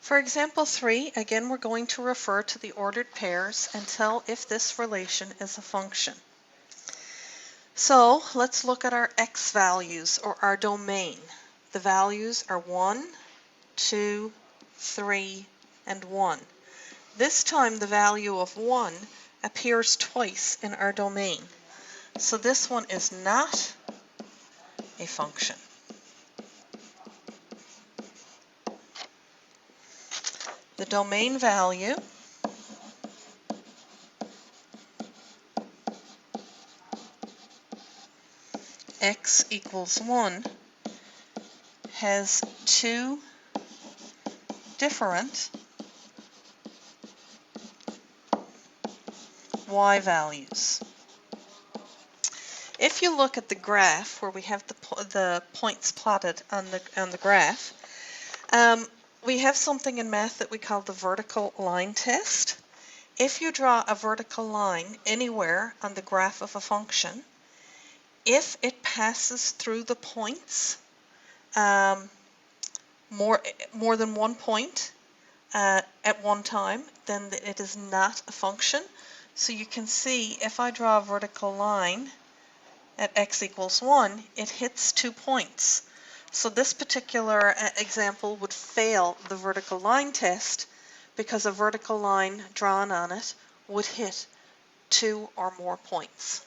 For example 3, again we're going to refer to the ordered pairs and tell if this relation is a function. So let's look at our x values, or our domain. The values are 1, 2, 3, and 1. This time the value of 1 appears twice in our domain. So this one is not a function. The domain value x equals 1 has two different y values. If you look at the graph where we have the points plotted on the graph, we have something in math that we call the vertical line test. If you draw a vertical line anywhere on the graph of a function, if it passes through the points more than one point at one time, then it is not a function. So you can see if I draw a vertical line at x equals 1, it hits 2 points. So this particular example would fail the vertical line test because a vertical line drawn on it would hit 2 or more points.